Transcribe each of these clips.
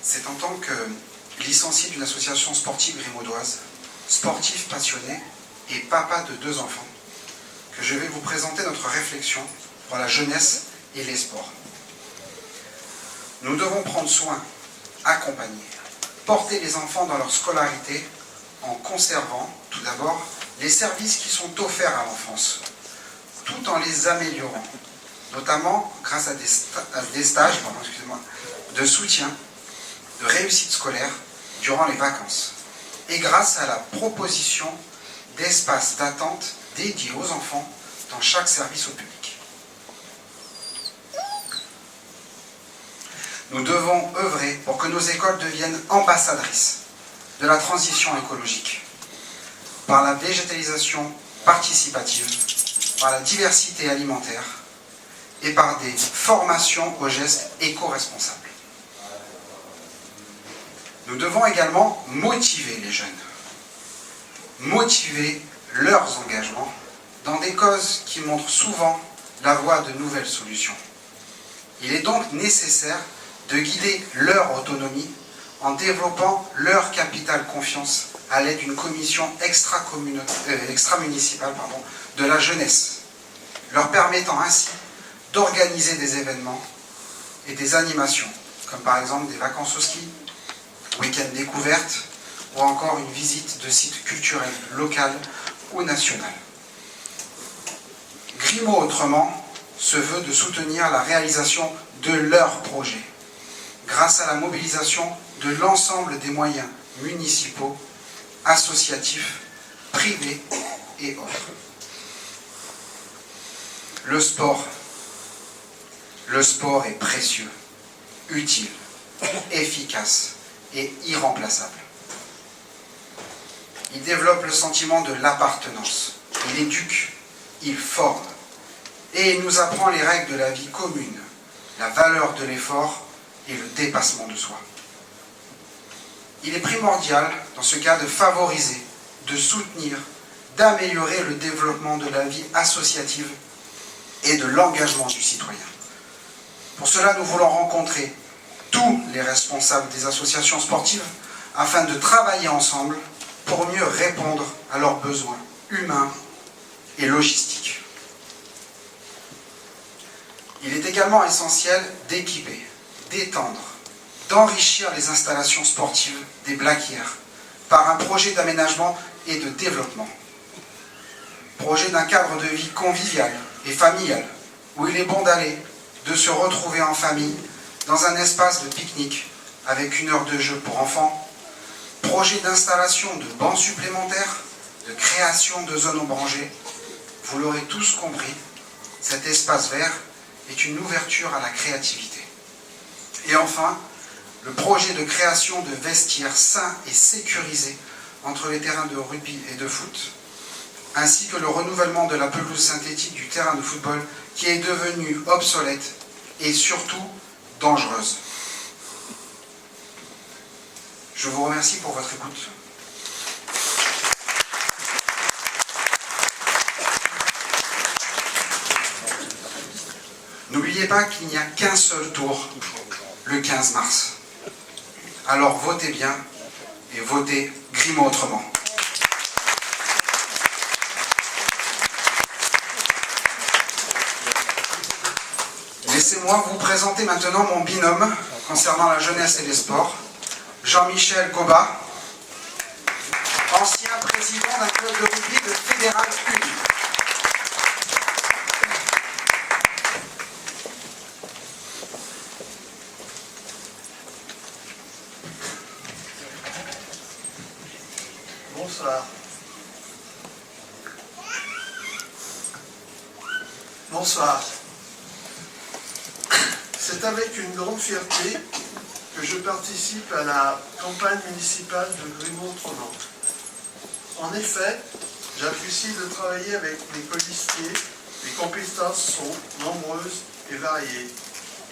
C'est en tant que licencié d'une association sportive grimaudoise, sportif passionné et papa de 2 enfants, que je vais vous présenter notre réflexion pour la jeunesse et les sports. Nous devons prendre soin, accompagner, porter les enfants dans leur scolarité en conservant, tout d'abord, les services qui sont offerts à l'enfance, tout en les améliorant, notamment grâce à des stages de soutien, de réussite scolaire durant les vacances, et grâce à la proposition d'espaces d'attente dédiés aux enfants dans chaque service au public. Nous devons œuvrer pour que nos écoles deviennent ambassadrices de la transition écologique, par la végétalisation participative, par la diversité alimentaire et par des formations aux gestes éco-responsables. Nous devons également motiver les jeunes, motiver leurs engagements dans des causes qui montrent souvent la voie de nouvelles solutions. Il est donc nécessaire de guider leur autonomie en développant leur capital confiance à l'aide d'une commission extra-municipale de la jeunesse, leur permettant ainsi d'organiser des événements et des animations, comme par exemple des vacances au ski, week-end découverte ou encore une visite de sites culturels local ou national. Grimaud autrement se veut de soutenir la réalisation de leurs projets grâce à la mobilisation de l'ensemble des moyens municipaux, associatifs, privés et autres. Le sport est précieux, utile, efficace et irremplaçable. Il développe le sentiment de l'appartenance, il éduque, il forme, et il nous apprend les règles de la vie commune, la valeur de l'effort et le dépassement de soi. Il est primordial, dans ce cas, de favoriser, de soutenir, d'améliorer le développement de la vie associative et de l'engagement du citoyen. Pour cela, nous voulons rencontrer tous les responsables des associations sportives afin de travailler ensemble pour mieux répondre à leurs besoins humains et logistiques. Il est également essentiel d'équiper, d'étendre, d'enrichir les installations sportives des Blaquières par un projet d'aménagement et de développement. Projet d'un cadre de vie convivial et familial, où il est bon d'aller, de se retrouver en famille, dans un espace de pique-nique, avec 1 heure de jeu pour enfants. Projet d'installation de bancs supplémentaires, de création de zones ombragées. Vous l'aurez tous compris, cet espace vert est une ouverture à la créativité. Et enfin, le projet de création de vestiaires sains et sécurisés entre les terrains de rugby et de foot, ainsi que le renouvellement de la pelouse synthétique du terrain de football qui est devenue obsolète et surtout dangereuse. Je vous remercie pour votre écoute. N'oubliez pas qu'il n'y a qu'un seul tour, le 15 mars. Alors votez bien et votez Grimaud autrement. Laissez-moi vous présenter maintenant mon binôme concernant la jeunesse et les sports, Jean-Michel Goba, ancien président d'un club de rugby de Fédéral Uni. Bonsoir. Bonsoir. C'est avec une grande fierté que je participe à la campagne municipale de Grimaud-Autrement. En effet, j'apprécie de travailler avec mes colistiers. Les compétences sont nombreuses et variées.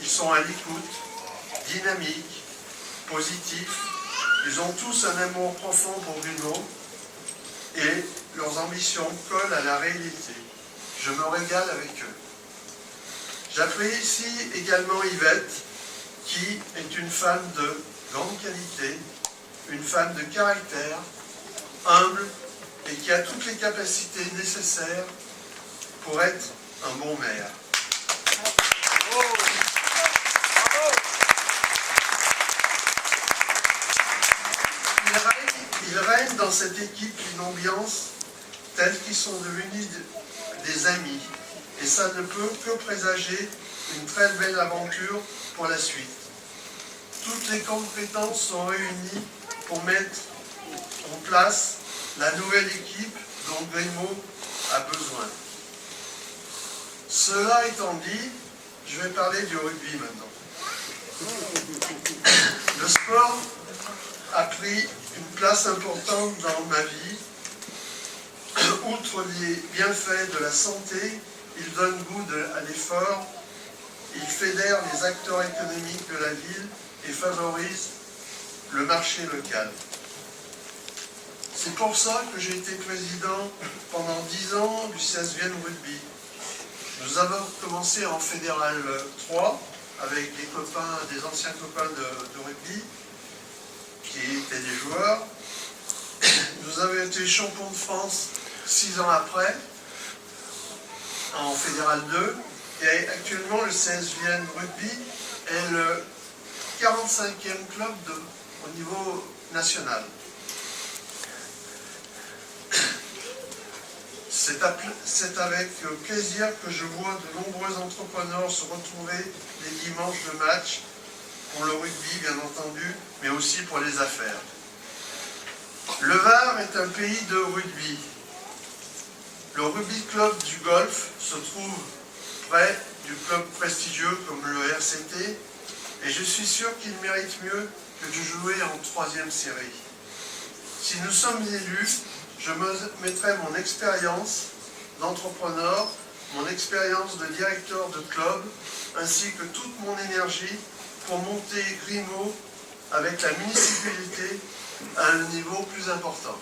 Ils sont à l'écoute, dynamiques, positifs. Ils ont tous un amour profond pour Grimaud et leurs ambitions collent à la réalité. Je me régale avec eux. J'apprécie également Yvette, qui est une fan de grande qualité, une femme de caractère, humble et qui a toutes les capacités nécessaires pour être un bon maire. Il règne dans cette équipe une ambiance telle qu'ils sont devenus des amis. Et ça ne peut que présager une très belle aventure pour la suite. Toutes les compétences sont réunies pour mettre en place la nouvelle équipe dont Grimaud a besoin. Cela étant dit, je vais parler du rugby maintenant. Le sport a pris une place importante dans ma vie. Outre les bienfaits de la santé, il donne goût à l'effort, il fédère les acteurs économiques de la ville et favorise le marché local. C'est pour ça que j'ai été président pendant 10 ans du CES Vienne Rugby. Nous avons commencé en Fédéral 3 avec des anciens copains de rugby qui étaient des joueurs. Nous avons été champions de France 6 ans après, en Fédéral 2, et actuellement le CES Vienne Rugby est le 45e club au niveau national. C'est avec plaisir que je vois de nombreux entrepreneurs se retrouver les dimanches de match, pour le rugby bien entendu, mais aussi pour les affaires. Le Var est un pays de rugby. Le rugby club du Golfe se trouve près du club prestigieux comme le RCT, et je suis sûr qu'il mérite mieux que de jouer en 3e série. Si nous sommes élus, je mettrai mon expérience d'entrepreneur, mon expérience de directeur de club, ainsi que toute mon énergie pour monter Grimaud avec la municipalité à un niveau plus important.